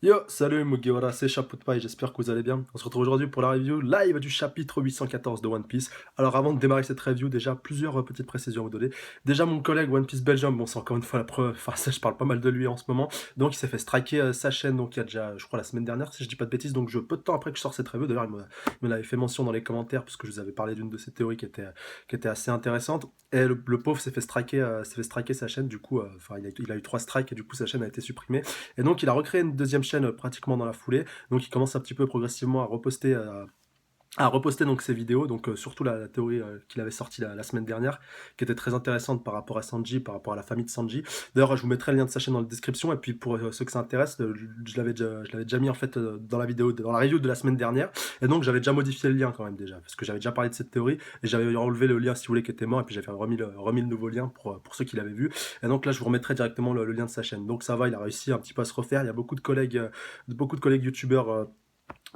Yo, salut Mugiwara, c'est Chapeau de Paille, j'espère que vous allez bien. On se retrouve aujourd'hui pour la review live du chapitre 814 de One Piece. Alors avant de démarrer cette review, déjà plusieurs petites précisions à vous donner. Déjà mon collègue One Piece Belgium, bon c'est encore une fois la preuve, enfin ça je parle pas mal de lui en ce moment, donc il s'est fait striker sa chaîne, donc il y a déjà, je crois la semaine dernière si je dis pas de bêtises, donc peu de temps après que je sors cette review, d'ailleurs il me l'avait fait mention dans les commentaires, puisque je vous avais parlé d'une de ses théories qui était assez intéressante, et le pauvre s'est fait striker sa chaîne, du coup, enfin il a eu 3 strikes et du coup sa chaîne a été supprimée. Et donc, il a recréé une deuxième chaîne pratiquement dans la foulée. Donc, il commence un petit peu progressivement à reposter donc ses vidéos, donc surtout la théorie qu'il avait sortie la semaine dernière, qui était très intéressante par rapport à Sanji, par rapport à la famille de Sanji. D'ailleurs, je vous mettrai le lien de sa chaîne dans la description, et puis pour ceux que ça intéresse, je l'avais déjà mis en fait dans la vidéo, dans la review de la semaine dernière, et donc j'avais déjà modifié le lien quand même déjà, parce que j'avais déjà parlé de cette théorie, et j'avais enlevé le lien si vous voulez qui était mort, et puis j'avais remis le nouveau lien pour ceux qui l'avaient vu, et donc là je vous remettrai directement le lien de sa chaîne. Donc ça va, il a réussi un petit peu à se refaire, il y a beaucoup de collègues youtubeurs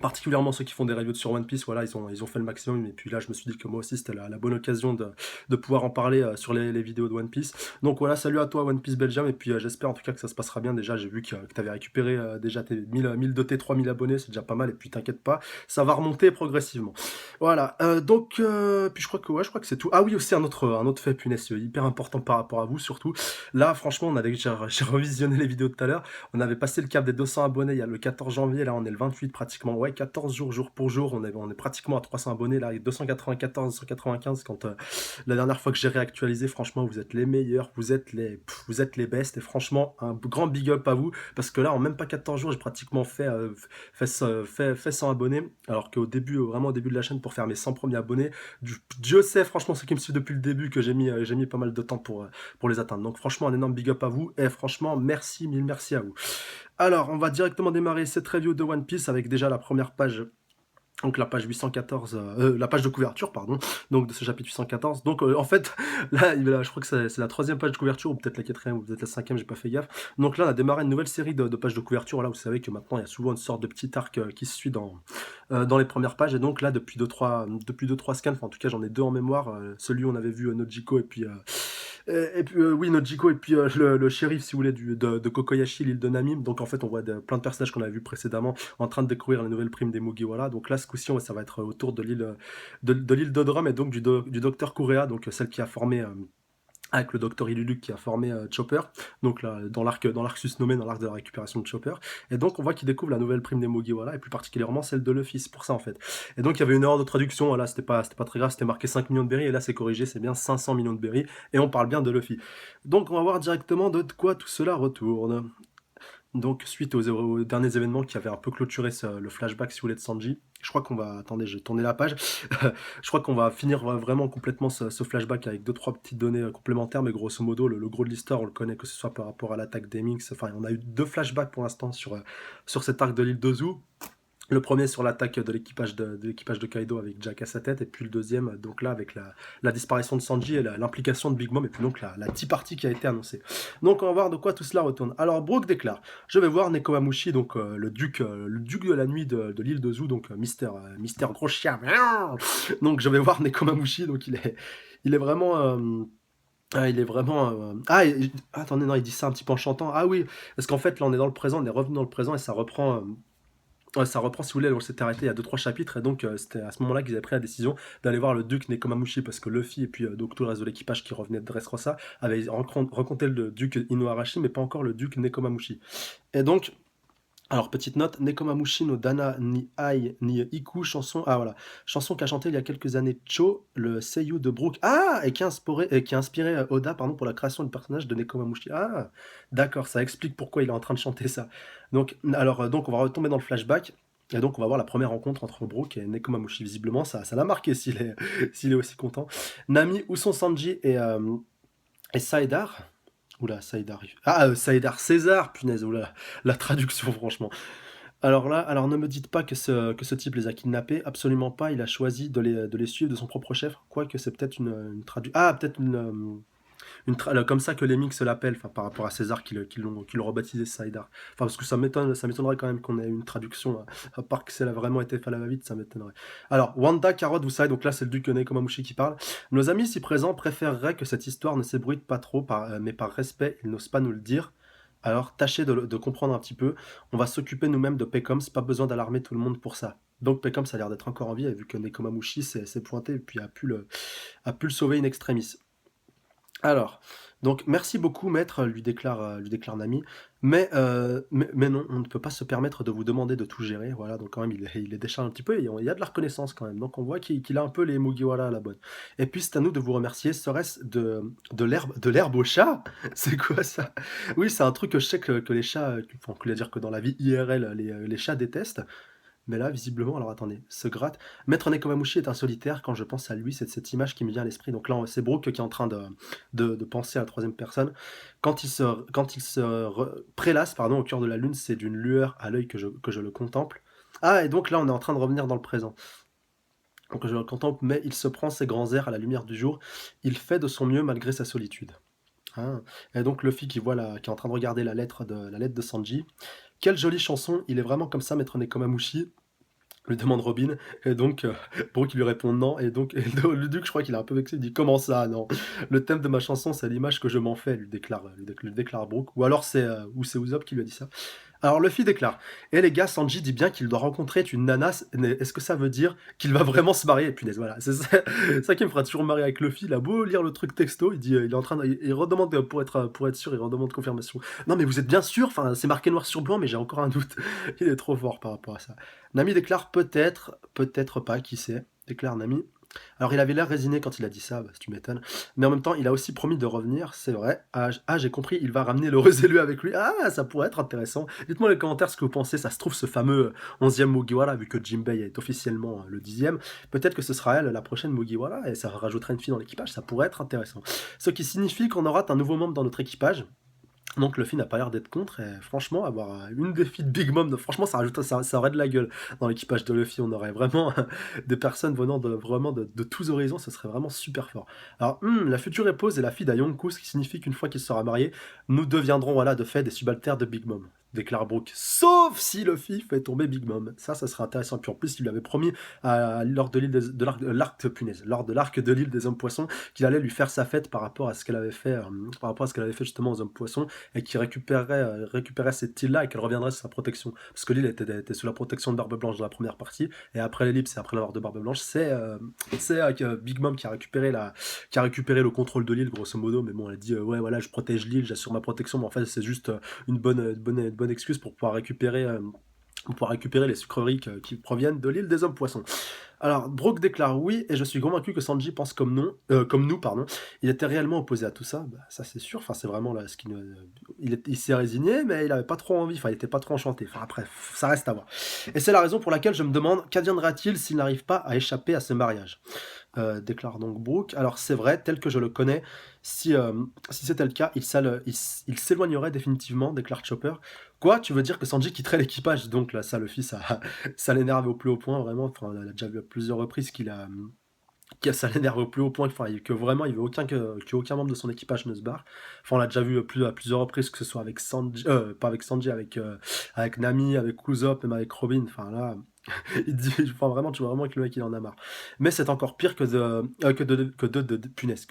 particulièrement ceux qui font des reviews sur One Piece, voilà, ils ont fait le maximum. Et puis là, je me suis dit que moi aussi, c'était la bonne occasion de pouvoir en parler sur les vidéos de One Piece. Donc voilà, salut à toi, One Piece Belgium. Et puis j'espère en tout cas que ça se passera bien. Déjà, j'ai vu que tu avais récupéré déjà tes 1000 de tes 3000 abonnés, c'est déjà pas mal. Et puis t'inquiète pas, ça va remonter progressivement. Voilà, donc, puis je crois que, ouais, je crois que c'est tout. Ah oui, aussi un autre fait, punaise, hyper important par rapport à vous, surtout. Là, franchement, j'ai revisionné les vidéos de tout à l'heure. On avait passé le cap des 200 abonnés il y a le 14 janvier, là on est le 28 pratiquement, ouais, 14 jours, jour pour jour, on est pratiquement à 300 abonnés, là, avec 294, 295, quand la dernière fois que j'ai réactualisé, franchement, vous êtes les meilleurs, vous êtes les best, et franchement, un grand big up à vous, parce que là, en même pas 14 jours, j'ai pratiquement fait 100 abonnés, alors qu'au début, vraiment au début de la chaîne, pour faire mes 100 premiers abonnés, Dieu sait, franchement, ceux qui me suivent depuis le début, que j'ai mis pas mal de temps pour les atteindre. Donc franchement, un énorme big up à vous, et franchement, merci, mille merci à vous. Alors, on va directement démarrer cette review de One Piece avec déjà la première page, donc la page 814, la page de couverture, pardon, donc de ce chapitre 814. Donc en fait, là, je crois que c'est la troisième page de couverture, ou peut-être la quatrième, ou peut-être la cinquième, j'ai pas fait gaffe. Donc là, on a démarré une nouvelle série de pages de couverture. Là, vous savez que maintenant, il y a souvent une sorte de petit arc qui se suit dans les premières pages. Et donc là, depuis deux trois scans, enfin en tout cas, j'en ai deux en mémoire. Celui où on avait vu Nojiko, et puis oui, Nojiko, et puis le shérif, si vous voulez, de Kokoyashi, l'île de Namim. Donc en fait, on voit plein de personnages qu'on a vus précédemment en train de découvrir la nouvelle prime des Mugiwara. Donc là, ce coup-ci, ça va être autour de l'île d'Odrum, et donc du docteur Kurea, donc celle qui a formé avec le docteur Iluluc qui a formé Chopper, donc là, dans l'arc susnommé, dans l'arc de la récupération de Chopper. Et donc on voit qu'il découvre la nouvelle prime des Mugiwara, et plus particulièrement celle de Luffy, c'est pour ça en fait. Et donc il y avait une erreur de traduction, voilà, c'était pas très grave, c'était marqué 5 millions de berries, et là c'est corrigé, c'est bien 500 millions de berries, et on parle bien de Luffy. Donc on va voir directement de quoi tout cela retourne. Donc, suite aux derniers événements qui avaient un peu clôturé le flashback, si vous voulez, de Sanji, je crois qu'on va. Attendez, je vais tourner la page. Je crois qu'on va finir vraiment complètement ce flashback avec deux, trois petites données complémentaires, mais grosso modo, le gros de l'histoire, on le connaît, que ce soit par rapport à l'attaque des Minx. Enfin, on a eu deux flashbacks pour l'instant sur cet arc de l'île d'Ozu. Le premier sur l'attaque de l'équipage de Kaido avec Jack à sa tête, et puis le deuxième, donc là, avec la disparition de Sanji et l'implication de Big Mom, et puis donc la Tea Party qui a été annoncée. Donc on va voir de quoi tout cela retourne. Alors Brook déclare: je vais voir Nekomamushi, donc le duc de la nuit de l'île de Zou, donc Mister Gros Chien. Donc je vais voir Nekomamushi, donc il est vraiment. Il est vraiment. Attendez, non, il dit ça un petit peu en chantant. Ah oui, parce qu'en fait, là, on est dans le présent, on est revenu dans le présent, et ça reprend. Ouais, ça reprend, si vous voulez, on s'était arrêté il y a deux trois chapitres, et donc c'était à ce moment-là qu'ils avaient pris la décision d'aller voir le duc Nekomamushi, parce que Luffy et puis donc tout le reste de l'équipage qui revenait de Dressrosa avaient rencontré le duc Inoarashi, mais pas encore le duc Nekomamushi. Et donc, alors petite note, Nekomamushi no Dana ni Ai ni Iku, chanson, ah voilà, chanson qu'a chanté il y a quelques années Cho, le seiyuu de Brook, et qui a inspiré Oda, pardon, pour la création du personnage de Nekomamushi. Ah, d'accord, ça explique pourquoi il est en train de chanter ça. Donc, alors, donc on va retomber dans le flashback. Et donc on va voir la première rencontre entre Brook et Nekomamushi. Visiblement, ça l'a marqué s'il est aussi content. Nami, où sont Sanji et Saedar? Oula, Saïdar. Saïdar César, punaise, oula, la traduction, franchement. Alors ne me dites pas que ce type les a kidnappés, absolument pas, il a choisi de les suivre de son propre chef, quoique c'est peut-être une traduction. Ah, peut-être comme ça que les Mix l'appellent, enfin, par rapport à César qui l'ont rebaptisé Saïdar. Enfin, parce que ça m'étonnerait quand même qu'on ait une traduction, à part que ça a vraiment été fait à la va-vite, ça m'étonnerait. Alors, Wanda, Carotte, vous savez, donc là c'est le duc Nekomamushi qui parle. Nos amis ici présents préféreraient que cette histoire ne s'ébruite pas trop, mais par respect, ils n'osent pas nous le dire. Alors tâchez de comprendre un petit peu. On va s'occuper nous-mêmes de Pekoms, pas besoin d'alarmer tout le monde pour ça. Donc Pekoms a l'air d'être encore en vie, et vu que Nekomamushi s'est pointé et puis a pu le sauver in extremis. Alors, donc merci beaucoup maître, lui déclare Nami, mais non, on ne peut pas se permettre de vous demander de tout gérer, voilà, donc quand même il les décharge un petit peu et il y a de la reconnaissance quand même, donc on voit qu'il a un peu les Mugiwara à la bonne. Et puis c'est à nous de vous remercier, serait-ce de l'herbe au chat? C'est quoi ça? Oui, c'est un truc que je sais que les chats, enfin, on peut dire que dans la vie IRL, les chats détestent, mais là, visiblement, alors attendez, se gratte. Maître Nekomamushi est un solitaire. Quand je pense à lui, c'est cette image qui me vient à l'esprit. Donc là, c'est Brooke qui est en train de penser à la troisième personne. Quand il se prélasse, pardon, au cœur de la lune, c'est d'une lueur à l'œil que je le contemple. Ah, et donc là, on est en train de revenir dans le présent. Donc je le contemple, mais il se prend ses grands airs à la lumière du jour. Il fait de son mieux malgré sa solitude. Ah. Et donc Luffy qui est en train de regarder la lettre de Sanji. Quelle jolie chanson, il est vraiment comme ça, Maître Nekomamushi, lui demande Robin, et donc Brooke il lui répond non, et donc le duc je crois qu'il est un peu vexé, il dit comment ça non, le thème de ma chanson c'est l'image que je m'en fais, lui déclare Brooke, ou c'est Usopp qui lui a dit ça. Alors Luffy déclare, et les gars, Sanji dit bien qu'il doit rencontrer une nana, est-ce que ça veut dire qu'il va vraiment se marier? Et punaise, voilà, c'est ça, ça qui me fera toujours marrer avec Luffy, il a beau lire le truc texto, il dit, il est en train il redemande pour être sûr, il redemande confirmation. Non mais vous êtes bien sûr, enfin c'est marqué noir sur blanc, mais j'ai encore un doute, il est trop fort par rapport à ça. Nami déclare peut-être, peut-être pas, qui sait, déclare Nami. Alors il avait l'air résigné quand il a dit ça, bah, si tu m'étonnes. Mais en même temps, il a aussi promis de revenir, c'est vrai. Ah, j'ai compris, il va ramener l'heureux élu avec lui. Ah, ça pourrait être intéressant. Dites-moi dans les commentaires ce que vous pensez. Ça se trouve, ce fameux 11e Mugiwara, vu que Jinbei est officiellement le 10e, peut-être que ce sera elle la prochaine Mugiwara, et ça rajoutera une fille dans l'équipage, ça pourrait être intéressant. Ce qui signifie qu'on aura un nouveau membre dans notre équipage. Donc Luffy n'a pas l'air d'être contre, et franchement, avoir une des filles de Big Mom, franchement, ça aurait de la gueule dans l'équipage de Luffy. On aurait vraiment des personnes venant de tous horizons, ce serait vraiment super fort. Alors, la future épouse est la fille d'Ayonkou, ce qui signifie qu'une fois qu'il sera marié, nous deviendrons, voilà, de fait, des subalternes de Big Mom, déclare Brooke. Sauf si Luffy fait tomber Big Mom. Ça serait intéressant. Puis en plus, il lui avait promis, lors de l'île lors de l'arc de l'île des hommes poissons, qu'il allait lui faire sa fête par rapport à ce qu'elle avait fait, justement aux hommes poissons, et qui récupérait cette île-là et qu'elle reviendrait sous sa protection. Parce que l'île était sous la protection de Barbe Blanche dans la première partie, et après l'ellipse et après la mort de Barbe Blanche, c'est Big Mom qui a récupéré le contrôle de l'île, grosso modo. Mais bon, elle a dit ouais, voilà, je protège l'île, j'assure ma protection, mais en fait, c'est juste une bonne excuse pour pouvoir récupérer les sucreries qui proviennent de l'île des hommes poissons. Alors, Brooke déclare oui, et je suis convaincu que Sanji pense comme nous, pardon. Il était réellement opposé à tout ça, bah, ça c'est sûr. Enfin, c'est vraiment là ce qui nous. Il s'est résigné, mais il avait pas trop envie. Enfin, il était pas trop enchanté. Enfin, après, ça reste à voir. Et c'est la raison pour laquelle je me demande qu'adviendra-t-il s'il n'arrive pas à échapper à ce mariage. Déclare donc Brooke. Alors c'est vrai, tel que je le connais, si c'était le cas, il s'éloignerait définitivement, déclare Chopper. Quoi, tu veux dire que Sanji quitterait l'équipage? Donc là, ça, le fils, ça l'énerve au plus haut point, vraiment. Enfin, on a déjà vu à plusieurs reprises ça l'énerve au plus haut point, enfin, que vraiment il veut qu'aucun membre de son équipage ne se barre. Enfin, on l'a déjà vu à plusieurs reprises, que ce soit avec Sanji, pas avec Sanji, avec Nami, avec Usopp, même avec Robin. Enfin là, il dit, enfin, vraiment, tu vois vraiment que le mec il en a marre. Mais c'est encore pire punaise, que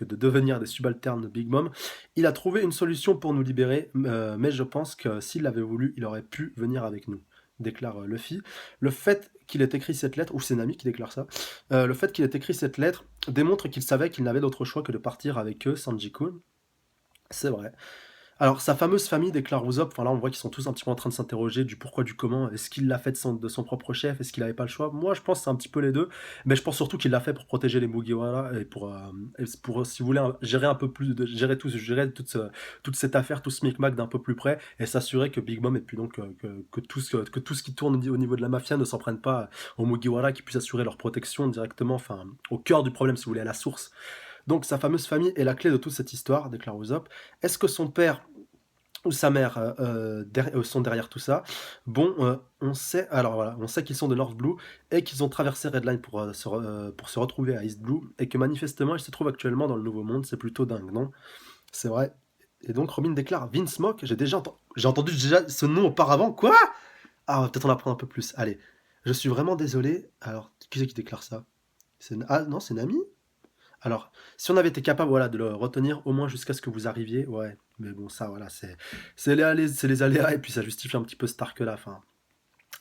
de devenir des subalternes de Big Mom. Il a trouvé une solution pour nous libérer, mais je pense que s'il l'avait voulu, il aurait pu venir avec nous, déclare Luffy. Le fait qu'il ait écrit cette lettre, ou c'est Nami qui déclare ça, le fait qu'il ait écrit cette lettre démontre qu'il savait qu'il n'avait d'autre choix que de partir avec eux, Sanji-kun. C'est vrai. Alors, sa fameuse famille déclare Usopp, enfin là on voit qu'ils sont tous un petit peu en train de s'interroger du pourquoi du comment. Est-ce qu'il l'a fait de son propre chef? Est-ce qu'il n'avait pas le choix? Moi je pense que c'est un petit peu les deux, mais je pense surtout qu'il l'a fait pour protéger les Mugiwara et pour, si vous voulez, gérer un peu plus, gérer toute cette affaire, tout ce micmac d'un peu plus près, et s'assurer que Big Mom et puis donc que tout ce qui tourne au niveau de la mafia ne s'en prenne pas aux Mugiwara, qui puissent assurer leur protection directement, enfin au cœur du problème si vous voulez, à la source. Donc sa fameuse famille est la clé de toute cette histoire, déclare Usopp. Est-ce que son père ou sa mère sont derrière tout ça? Bon, on sait, alors voilà, on sait qu'ils sont de North Blue et qu'ils ont traversé Redline pour se retrouver à East Blue, et que manifestement ils se trouvent actuellement dans le Nouveau Monde. C'est plutôt dingue, non? C'est vrai. Et donc Robin déclare Vince Mock. J'ai entendu déjà ce nom auparavant. Quoi? Ah, on va peut-être en apprendre un peu plus. Allez, je suis vraiment désolé. Alors, qui c'est qui déclare ça? Ah non, c'est Nami? Alors, si on avait été capable, voilà, de le retenir au moins jusqu'à ce que vous arriviez, ouais. Mais bon, ça, voilà, c'est les aléas et puis ça justifie un petit peu cet arc-là. Enfin,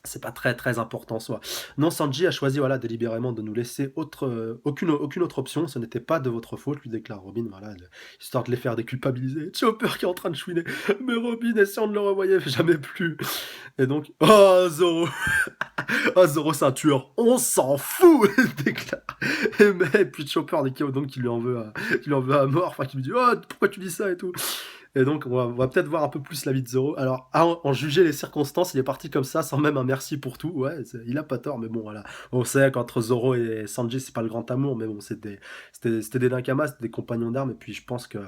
c'est pas très, très important en soi. Non, Sanji a choisi, voilà, délibérément de nous laisser aucune autre option. Ce n'était pas de votre faute, lui déclare Robin, voilà, histoire de les faire déculpabiliser. Chopper qui est en train de chouiner. Mais Robin, essayant de le revoyer, jamais plus. Et donc, oh, Zoro! Oh, Zoro, c'est un tueur. On s'en fout! Il déclare. Et puis Chopper, donc, qui lui en veut à mort. Enfin, qui lui dit, oh, pourquoi tu dis ça et tout. Et donc, on va peut-être voir un peu plus la vie de Zoro. Alors, à en juger les circonstances, il est parti comme ça, sans même un merci pour tout. Ouais, il a pas tort, mais bon, voilà. On sait qu'entre Zoro et Sanji, c'est pas le grand amour, mais bon, c'était des Nakamas, c'était des compagnons d'armes, et puis je pense que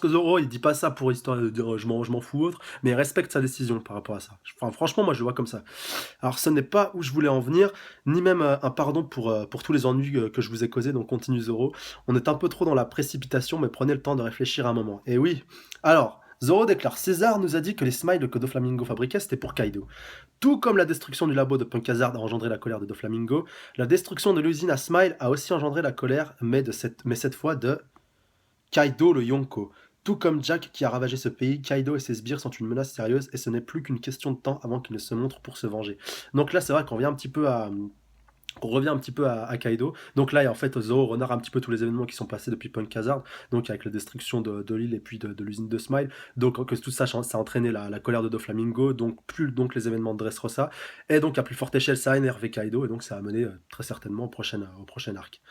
Zoro, il dit pas ça pour histoire de dire je m'en fous autre, mais il respecte sa décision par rapport à ça. Enfin, franchement, moi, je le vois comme ça. Alors, ce n'est pas où je voulais en venir, ni même un pardon pour tous les ennuis que je vous ai causés, donc continue Zoro. On est un peu trop dans la précipitation, mais prenez le temps de réfléchir un moment. Et oui, alors, Zoro déclare, César nous a dit que les smiles que Doflamingo fabriquait, c'était pour Kaido. Tout comme la destruction du labo de Punk Hazard a engendré la colère de Doflamingo, la destruction de l'usine à Smile a aussi engendré la colère, mais cette fois de Kaido le Yonko. Tout comme Jack qui a ravagé ce pays, Kaido et ses sbires sont une menace sérieuse et ce n'est plus qu'une question de temps avant qu'ils ne se montrent pour se venger. Donc là, c'est vrai qu'on revient un petit peu à Kaido. Donc là, en fait, Zoro renard un petit peu tous les événements qui sont passés depuis Punk Hazard, donc avec la destruction de l'île et puis de l'usine de Smile. Donc que tout ça, ça a entraîné la colère de Doflamingo, donc les événements de Dressrosa. Et donc à plus forte échelle, ça a énervé Kaido et donc ça a mené très certainement au prochain arc.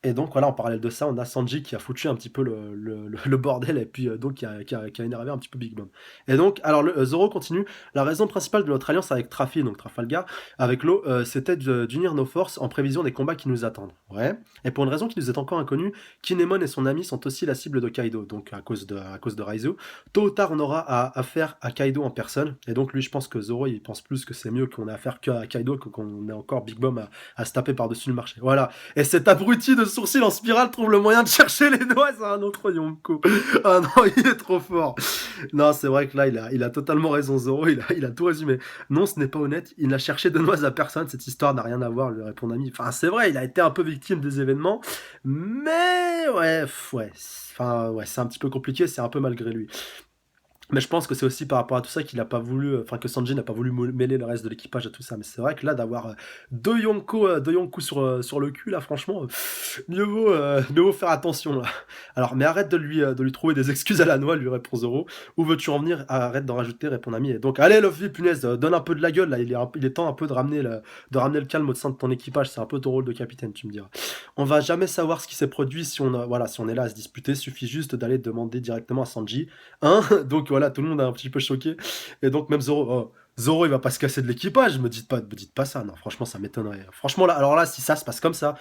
Et donc voilà, en parallèle de ça, on a Sanji qui a foutu un petit peu le bordel et puis donc qui a énervé un petit peu Big Mom. Et donc, alors Zoro continue, la raison principale de notre alliance avec Trafi, donc Trafalgar, avec l'eau, c'était d'unir nos forces en prévision des combats qui nous attendent. Ouais. Et pour une raison qui nous est encore inconnue, Kinemon et son ami sont aussi la cible de Kaido, donc à cause de Raizu. Tôt ou tard, on aura affaire à Kaido en personne. Et donc lui, je pense que Zoro, il pense plus que c'est mieux qu'on ait affaire qu'à Kaido que qu'on ait encore Big Mom à se taper par-dessus le marché. Voilà. Et cet abruti de sourcil en spirale trouve le moyen de chercher les doigts à un autre Yonko. Ah non, il est trop fort. Non, c'est vrai que là, il a totalement raison, Zoro. Il a tout résumé. Non, ce n'est pas honnête. Il n'a cherché de noix à personne. Cette histoire n'a rien à voir, lui répond Nami. Enfin, c'est vrai, il a été un peu victime des événements. Mais ouais, ouais. Enfin, ouais, c'est un petit peu compliqué. C'est un peu malgré lui. Mais je pense que c'est aussi par rapport à tout ça qu'il a pas voulu, enfin que Sanji n'a pas voulu mêler le reste de l'équipage à tout ça. Mais c'est vrai que là, d'avoir deux Yonko sur le cul, là, franchement, mieux vaut faire attention, là. Alors, mais arrête de lui trouver des excuses à la noix, lui répond Zoro. Où veux-tu en venir? Arrête d'en rajouter, répond Nami. Et donc, allez, Luffy, punaise, donne un peu de la gueule, là. Il est temps un peu de ramener le calme au sein de ton équipage. C'est un peu ton rôle de capitaine, tu me diras. On va jamais savoir ce qui s'est produit si on est là à se disputer. Suffit juste d'aller demander directement à Sanji. Hein? Donc voilà, tout le monde est un petit peu choqué. Et donc même Zoro, Zoro il va pas se casser de l'équipage, me dites pas ça, non, franchement ça m'étonnerait. Franchement là, alors là, si ça se passe comme ça,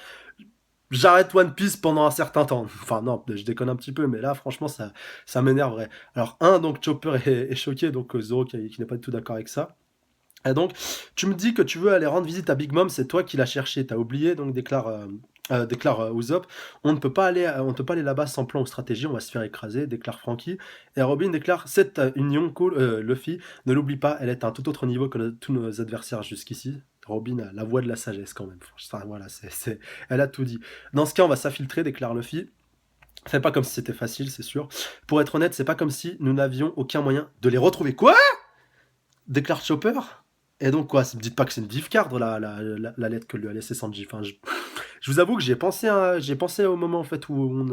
j'arrête One Piece pendant un certain temps. Enfin non, je déconne un petit peu, mais là franchement ça m'énerverait. Alors donc Chopper est choqué, donc Zoro qui n'est pas du tout d'accord avec ça. Et donc, tu me dis que tu veux aller rendre visite à Big Mom, c'est toi qui l'as cherché, t'as oublié, donc déclare Usopp. On ne peut pas aller là-bas sans plan ou stratégie, on va se faire écraser, déclare Franky. Et Robin déclare, cette union cool, Luffy, ne l'oublie pas, elle est à un tout autre niveau que tous nos adversaires jusqu'ici. Robin a la voix de la sagesse quand même. Enfin, voilà, elle a tout dit. Dans ce cas, on va s'infiltrer, déclare Luffy. Fais pas comme si c'était facile, c'est sûr. Pour être honnête, c'est pas comme si nous n'avions aucun moyen de les retrouver. Quoi? Déclare Chopper. Et donc quoi, me dites pas que c'est une gift card la lettre que lui a laissé Sanji. Enfin, je vous avoue que j'ai pensé au moment en fait où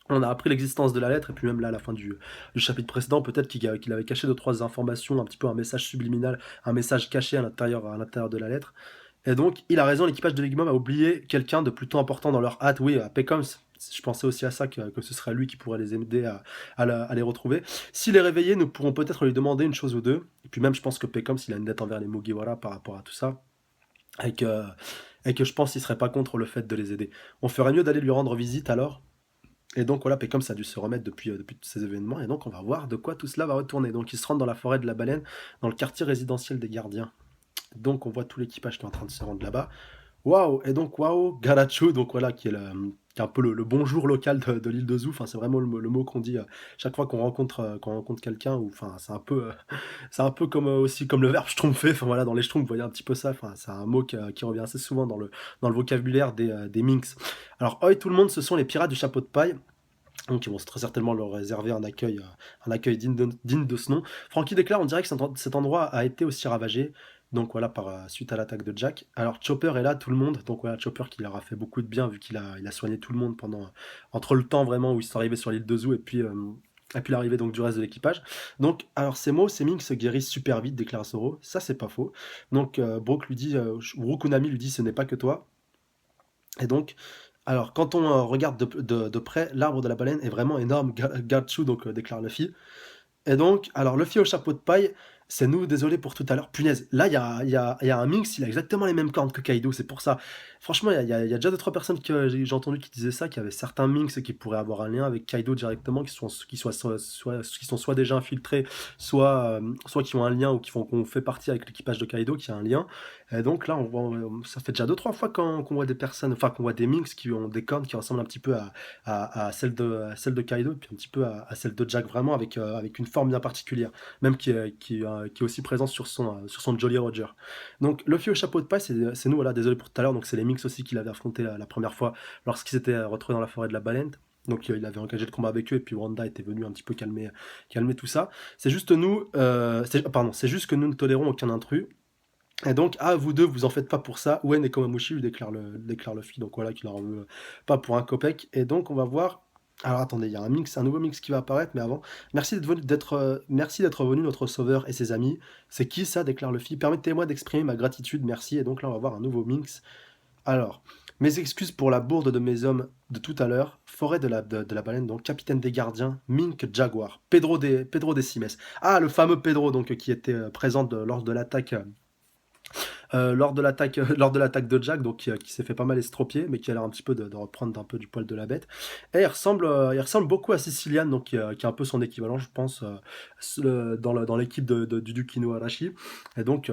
on a appris l'existence de la lettre et puis même là à la fin du chapitre précédent peut-être qu'il avait caché deux trois informations, un petit peu un message subliminal, un message caché à l'intérieur de la lettre. Et donc il a raison, l'équipage de Big Mom a oublié quelqu'un de plutôt important dans leur hâte, oui, à Pecoms. Je pensais aussi à ça, que ce serait lui qui pourrait les aider à les retrouver. S'il est réveillé, nous pourrons peut-être lui demander une chose ou deux. Et puis même, je pense que Pecoms, il a une dette envers les Mugiwara par rapport à tout ça. Et que je pense qu'il serait pas contre le fait de les aider. On ferait mieux d'aller lui rendre visite alors. Et donc voilà, Pecoms a dû se remettre depuis tous ces événements. Et donc on va voir de quoi tout cela va retourner. Donc ils se rendent dans la forêt de la baleine, dans le quartier résidentiel des gardiens. Donc on voit tout l'équipage qui est en train de se rendre là-bas. Waouh! Et donc waouh, Garacho, donc voilà, qui est un peu le bonjour local de l'île de Zou. Enfin, c'est vraiment le mot qu'on dit, chaque fois qu'on rencontre quelqu'un ou enfin, c'est un peu comme, aussi comme le verbe schtroumpfer. Enfin voilà, dans les schtroumpfs, vous voyez un petit peu ça. Enfin, c'est un mot qui revient assez souvent dans le vocabulaire des Minks. Alors, Oi tout le monde, ce sont les pirates du chapeau de paille. Donc ils vont très certainement leur réserver un accueil digne de ce nom. Frankie déclare, on dirait que cet endroit a été aussi ravagé. Donc voilà, suite à l'attaque de Jack. Alors Chopper est là, tout le monde. Donc voilà, Chopper qui leur a fait beaucoup de bien vu il a soigné tout le monde entre le temps vraiment où ils sont arrivés sur l'île de Zoo et puis l'arrivée donc du reste de l'équipage. Donc alors ces mots, ces Ming se guérissent super vite, déclare Zoro. Ça c'est pas faux. Donc Brook Unami lui dit ce n'est pas que toi. Et donc, alors, quand on regarde de près, l'arbre de la baleine est vraiment énorme, Gatsu, donc déclare Luffy. Et donc, alors Luffy au chapeau de paille, c'est nous, désolé pour tout à l'heure. Punaise, là, il y a un Minx, il a exactement les mêmes cornes que Kaido, c'est pour ça. Franchement, il y a déjà deux trois personnes que j'ai entendu qui disaient ça, qu'il y avait certains Minx qui pourraient avoir un lien avec Kaido directement, qui sont soit déjà infiltrés, soit qui ont un lien ou qu'on fait partie avec l'équipage de Kaido, qui a un lien. Et donc là, ça fait déjà deux trois fois qu'on voit des personnes, enfin qu'on voit des Minx qui ont des cornes qui ressemblent un petit peu à celle de Kaido, et puis un petit peu à celle de Jack, vraiment avec une forme bien particulière, même qui est aussi présent sur son Jolly Roger. Donc Luffy au chapeau de paille, c'est nous, voilà, désolé pour tout à l'heure, donc c'est les Minx aussi qu'il avait affronté la première fois lorsqu'ils s'étaient retrouvés dans la forêt de la baleine. Donc il avait engagé le combat avec eux et puis Wanda était venu un petit peu calmer tout ça. C'est juste que nous ne tolérons aucun intrus. Et donc, ah, vous deux, vous en faites pas pour ça. Wen et Komamushi lui déclare le donc voilà, qu'il en veut pas pour un copec. Et donc, on va voir. Alors, attendez, il y a un nouveau mix qui va apparaître, mais avant, merci d'être venu, notre sauveur et ses amis. C'est qui ça, déclare Luffy. Permettez-moi d'exprimer ma gratitude, merci. Et donc là, on va voir un nouveau mix. Alors, mes excuses pour la bourde de mes hommes de tout à l'heure. Forêt de la baleine, donc capitaine des gardiens, Mink Jaguar, Pedro Decimes. Ah, le fameux Pedro, donc qui était présent lors de l'attaque. Lors de l'attaque de Jack, donc qui s'est fait pas mal estropier, mais qui a l'air un petit peu de reprendre un peu du poil de la bête. Et il ressemble beaucoup à Sicilian, donc qui est un peu son équivalent, je pense, dans l'équipe du Dukino Arashi. Et donc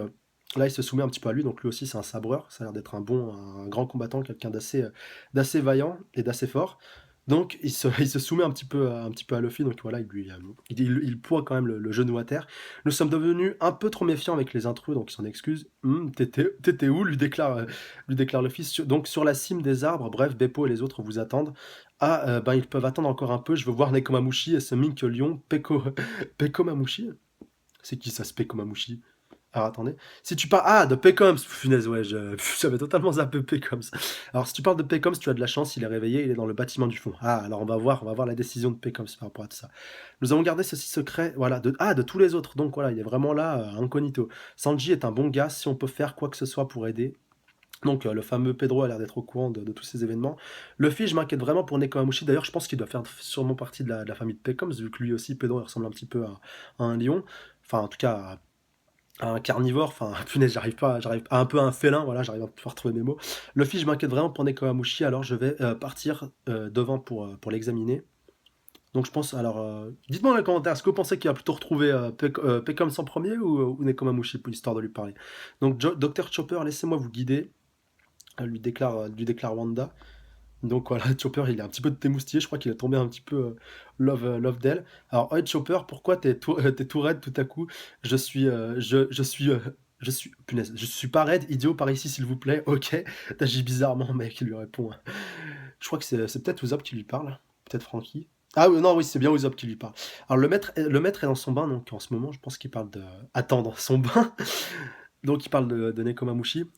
là, il se soumet un petit peu à lui, donc lui aussi c'est un sabreur, ça a l'air d'être un grand combattant, quelqu'un d'assez vaillant et d'assez fort. Donc il se soumet un petit peu à Luffy, donc voilà, il ploie quand même le genou à terre. Nous sommes devenus un peu trop méfiants avec les intrus, donc il s'en excuse. T'étais où lui déclare le fils. Donc sur la cime des arbres, bref, Beppo et les autres vous attendent. Ah, ben ils peuvent attendre encore un peu, je veux voir Nekomamushi et ce Mink Lion, Pekomamushi. C'est qui ça, ce Pekomamushi? Alors attendez. Si tu parles. Ah, de Pecoms. Punaise, ouais, j'avais totalement zappé Pecoms. Alors si tu parles de Pecoms, tu as de la chance, il est réveillé, il est dans le bâtiment du fond. Ah, alors on va voir la décision de Pecoms par rapport à tout ça. Nous avons gardé ceci secret, voilà, de tous les autres. Donc voilà, il est vraiment là, incognito. Sanji est un bon gars, si on peut faire quoi que ce soit pour aider. Donc le fameux Pedro a l'air d'être au courant de tous ces événements. Luffy, je m'inquiète vraiment pour Nekomamushi. D'ailleurs, je pense qu'il doit faire sûrement partie de la famille de Pecoms, vu que lui aussi, Pedro, il ressemble un petit peu à un lion. Enfin, en tout cas, à un carnivore, enfin, punaise, j'arrive à un peu à un félin, voilà, j'arrive à pouvoir trouver mes mots. Luffy, je m'inquiète vraiment pour Nekomamushi, alors je vais partir devant pour l'examiner. Donc je pense, alors, dites-moi dans les commentaires, est-ce que vous pensez qu'il va plutôt retrouver Peckham en premier ou Nekomamushi pour l'histoire de lui parler. Donc Dr Chopper, laissez-moi vous guider, lui déclare Wanda. Donc voilà, Chopper, il est un petit peu démoustillé, je crois qu'il est tombé un petit peu love d'elle. Alors, Oi Chopper, pourquoi t'es tout raide tout à coup? Je suis, punaise, je suis pas raide, idiot, par ici s'il vous plaît, ok. T'agis bizarrement, mec, il lui répond. Je crois que c'est peut-être Usopp qui lui parle, peut-être Frankie. Ah oui, non, oui, c'est bien Usopp qui lui parle. Alors le maître est dans son bain, donc en ce moment, je pense qu'il parle de... Attends, dans son bain. Donc il parle de Nekomamushi.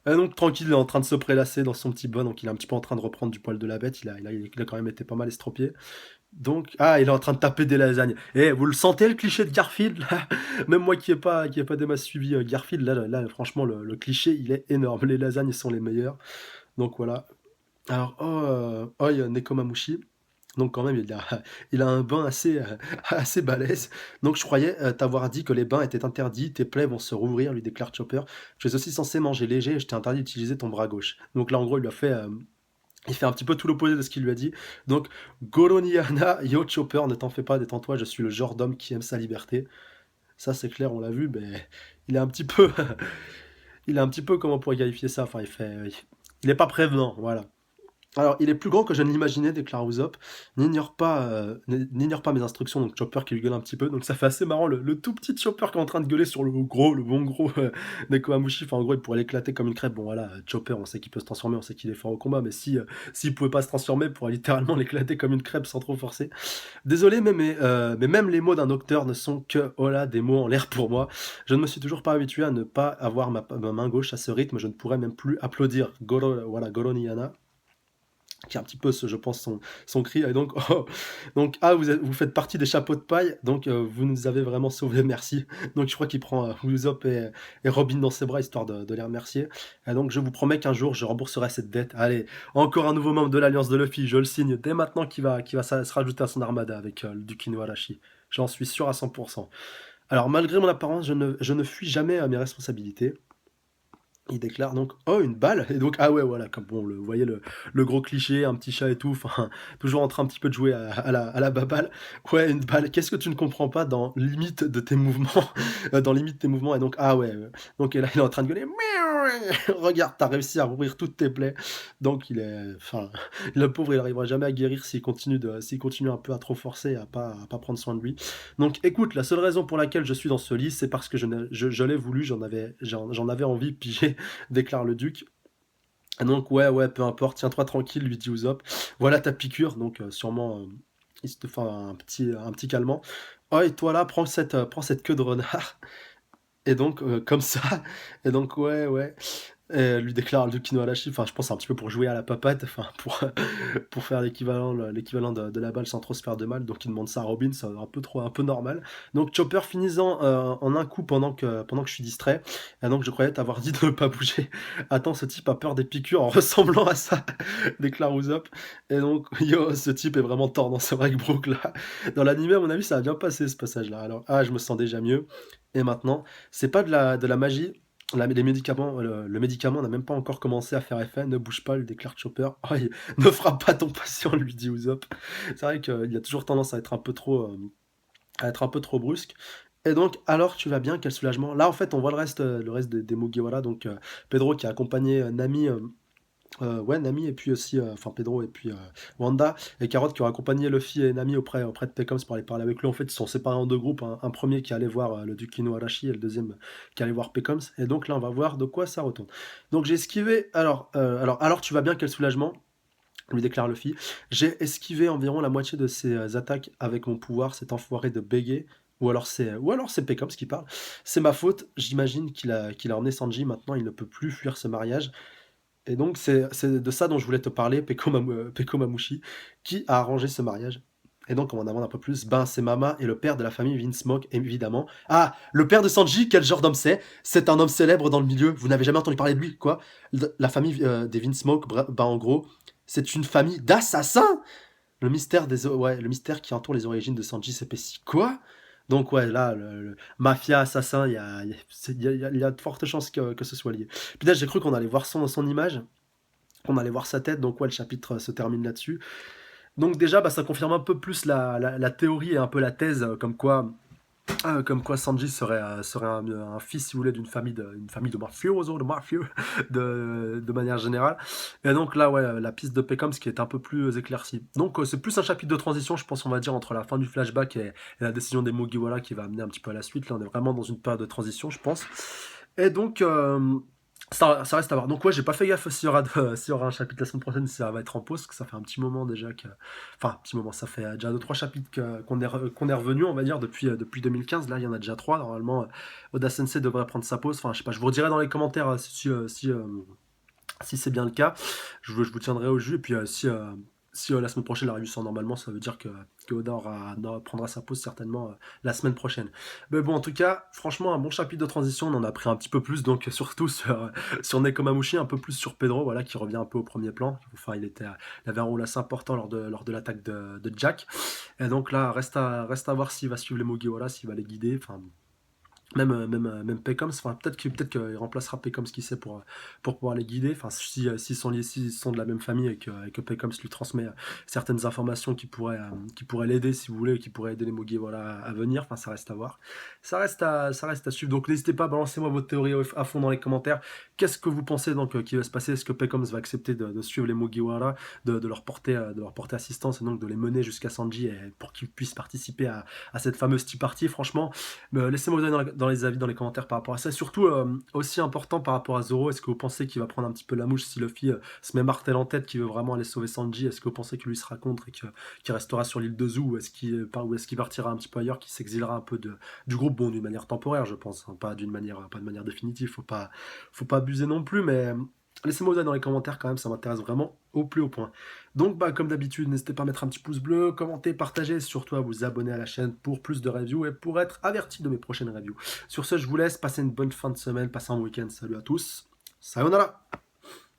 Donc tranquille, il est en train de se prélasser dans son petit bain, donc il est un petit peu en train de reprendre du poil de la bête, il a quand même été pas mal estropié. Donc, ah, il est en train de taper des lasagnes. Et vous le sentez le cliché de Garfield là. Même moi qui ai pas des masses suivi Garfield, là, franchement, le cliché, il est énorme. Les lasagnes sont les meilleures. Donc voilà. Alors, il y a Nekomamushi. Donc quand même, il a un bain assez balèze. Donc je croyais t'avoir dit que les bains étaient interdits, tes plaies vont se rouvrir, lui déclare Chopper. Je suis aussi censé manger léger et je t'ai interdit d'utiliser ton bras gauche. Donc là, en gros, il fait un petit peu tout l'opposé de ce qu'il lui a dit. Donc, Goroniana, yo Chopper, ne t'en fais pas, détends-toi, je suis le genre d'homme qui aime sa liberté. Ça, c'est clair, on l'a vu, mais il est un petit peu... il est un petit peu, comment on pourrait qualifier ça? Enfin, Il n'est pas prévenant, voilà. Alors, il est plus grand que je ne l'imaginais, déclare Usopp. N'ignore pas mes instructions, donc Chopper qui lui gueule un petit peu. Donc ça fait assez marrant, le tout petit Chopper qui est en train de gueuler sur le bon gros Nekomamushi. Enfin, en gros, il pourrait l'éclater comme une crêpe. Bon, voilà, Chopper, on sait qu'il peut se transformer, on sait qu'il est fort au combat, mais si s'il pouvait pas se transformer, il pourrait littéralement l'éclater comme une crêpe sans trop forcer. Désolé, mais même les mots d'un docteur ne sont que, oh là, des mots en l'air pour moi. Je ne me suis toujours pas habitué à ne pas avoir ma main gauche à ce rythme. Je ne pourrais même plus applaudir. Voilà, Goro Niyana qui est un petit peu, je pense, son cri. Et donc, oh, donc ah, vous faites partie des chapeaux de paille, donc vous nous avez vraiment sauvés, merci. Donc je crois qu'il prend Usopp et Robin dans ses bras, histoire de les remercier. Et donc je vous promets qu'un jour, je rembourserai cette dette. Allez, encore un nouveau membre de l'Alliance de Luffy, je le signe dès maintenant, qui va se rajouter à son armada avec le Duke Inuarashi. J'en suis sûr à 100%. Alors malgré mon apparence, je ne fuis jamais à mes responsabilités. Il déclare donc: «Oh, une balle!» Et donc, ah ouais, voilà, comme bon, vous voyez le gros cliché, un petit chat et tout, enfin, toujours en train un petit peu de jouer à la baballe. Ouais, une balle, qu'est-ce que tu ne comprends pas dans limite de tes mouvements? Dans limite tes mouvements, et donc, ah ouais, donc et là, il est en train de gueuler: «Miaou! Regarde, t'as réussi à rouvrir toutes tes plaies». Donc il est, enfin, le pauvre, il arrivera jamais à guérir s'il continue un peu à trop forcer, à pas prendre soin de lui. Donc écoute, la seule raison pour laquelle je suis dans ce lit, c'est parce que je l'ai voulu, j'en avais envie, pigé, déclare le duc. Et donc, ouais, ouais, peu importe, tiens-toi tranquille, lui dit Usopp. Voilà ta piqûre, donc sûrement, il se te fait un petit calmant. Oh, et toi là, prends cette queue de renard. Et donc, comme ça, et donc, ouais, ouais. Lui déclare le Kino Arashi, enfin je pense un petit peu pour jouer à la papate, enfin pour faire l'équivalent de la balle sans trop se faire de mal, donc il demande ça à Robin, c'est un peu normal. Donc Chopper finissant en un coup pendant que je suis distrait, et donc je croyais t'avoir dit de ne pas bouger. Attends, ce type a peur des piqûres en ressemblant à ça, déclare Usopp. Et donc, yo, ce type est vraiment tordant, c'est vrai que Brook là, dans l'anime à mon avis ça a bien passé ce passage-là. Alors, ah, je me sens déjà mieux. Et maintenant, c'est pas de la magie, les médicaments, le médicament n'a même pas encore commencé à faire effet. Ne bouge pas, lui déclare Chopper. Oh, ne frappe pas ton patient, lui dit Usopp. C'est vrai qu'il a toujours tendance à être un peu trop brusque. Et donc, alors tu vas bien, quel soulagement. Là, en fait, on voit le reste des Mugiwara. Donc, Pedro qui a accompagné Nami. Ouais, Nami, et puis aussi, enfin Pedro et puis Wanda et Carotte qui ont accompagné Luffy et Nami auprès de Pecoms pour aller parler avec lui. En fait, ils sont séparés en deux groupes. Un premier qui allait voir le duc Arashi et le deuxième qui allait voir Pecoms. Et donc là, on va voir de quoi ça retourne. Donc j'ai esquivé. Alors tu vas bien, quel soulagement, lui déclare Luffy. J'ai esquivé environ la moitié de ses attaques avec mon pouvoir, cet enfoiré de Bege. Ou alors c'est Pecoms qui parle. C'est ma faute. J'imagine qu'il a emmené Sanji. Maintenant, il ne peut plus fuir ce mariage. Et donc, c'est de ça dont je voulais te parler, Peko Mamushi, qui a arrangé ce mariage. Et donc, on en demande un peu plus. Ben, c'est Mama et le père de la famille Vinsmoke, évidemment. Ah, le père de Sanji, quel genre d'homme c'est? C'est un homme célèbre dans le milieu. Vous n'avez jamais entendu parler de lui, quoi? La famille des Vinsmoke, ben, en gros, c'est une famille d'assassins. Le mystère qui entoure les origines de Sanji s'épaissit. Quoi? Donc ouais, là, le mafia, assassin, il y a de fortes chances que ce soit lié. Puis là, j'ai cru qu'on allait voir son image, qu'on allait voir sa tête, donc ouais, le chapitre se termine là-dessus. Donc déjà, bah, ça confirme un peu plus la théorie et un peu la thèse, comme quoi Sanji serait un fils, si vous voulez, une famille de mafioso, de mafieux, de manière générale. Et donc là, ouais, la piste de Pecoms qui est un peu plus éclaircie. Donc c'est plus un chapitre de transition, je pense, on va dire, entre la fin du flashback et la décision des Mugiwara qui va amener un petit peu à la suite. Là, on est vraiment dans une période de transition, je pense. Et donc, ça reste à voir. Donc ouais, j'ai pas fait gaffe s'il y aura un chapitre la semaine prochaine, si ça va être en pause, parce que ça fait un petit moment déjà que... Enfin, un petit moment, ça fait déjà 2-3 chapitres qu'on est revenu, on va dire, depuis 2015. Là, il y en a déjà 3. Normalement, Oda Sensei devrait prendre sa pause. Enfin, je sais pas, je vous redirai dans les commentaires si c'est bien le cas. Je vous tiendrai au jus. Et puis, si la semaine prochaine la revue sort normalement, ça veut dire que Oda prendra sa pause certainement la semaine prochaine. Mais bon, en tout cas, franchement, un bon chapitre de transition. On en a appris un petit peu plus, donc surtout sur Nekomamushi, un peu plus sur Pedro, voilà, qui revient un peu au premier plan. Enfin, il avait un rôle assez important lors de l'attaque de Jack. Et donc là, reste à voir s'il va suivre les Mugiwara, s'il va les guider. Enfin, Même Pecoms, enfin, peut-être qu'il remplacera Pecoms, qui sait, pour pouvoir les guider. Enfin, s'ils sont liés, s'ils sont de la même famille et que Pecoms lui transmet certaines informations qui pourraient l'aider, si vous voulez, qui pourraient aider les Mogi, voilà, à venir. Enfin, ça reste à voir. Ça reste à suivre. Donc, n'hésitez pas à balancer moi votre théorie à fond dans les commentaires. Qu'est-ce que vous pensez donc qui va se passer? Est-ce que Pecoms va accepter de suivre les Mugiwara, de leur porter assistance et donc de les mener jusqu'à Sanji pour qu'ils puissent participer à cette fameuse Tea Party? Franchement, laissez-moi vous donner dans les avis, dans les commentaires par rapport à ça. Et surtout, aussi important par rapport à Zoro, est-ce que vous pensez qu'il va prendre un petit peu la mouche si Luffy se met Martel en tête, qu'il veut vraiment aller sauver Sanji? Est-ce que vous pensez qu'il lui sera contre et qu'il restera sur l'île de Zou, ou est-ce qu'il partira un petit peu ailleurs, qu'il s'exilera un peu du groupe, bon, d'une manière temporaire, je pense, hein, pas de manière définitive, faut pas abuser non plus, mais laissez-moi vous donner dans les commentaires quand même, ça m'intéresse vraiment au plus haut point. Donc, comme d'habitude, n'hésitez pas à mettre un petit pouce bleu, commenter, partager, et surtout à vous abonner à la chaîne pour plus de reviews et pour être averti de mes prochaines reviews. Sur ce, je vous laisse, passer une bonne fin de semaine, passez un bon week-end, salut à tous, sayonara!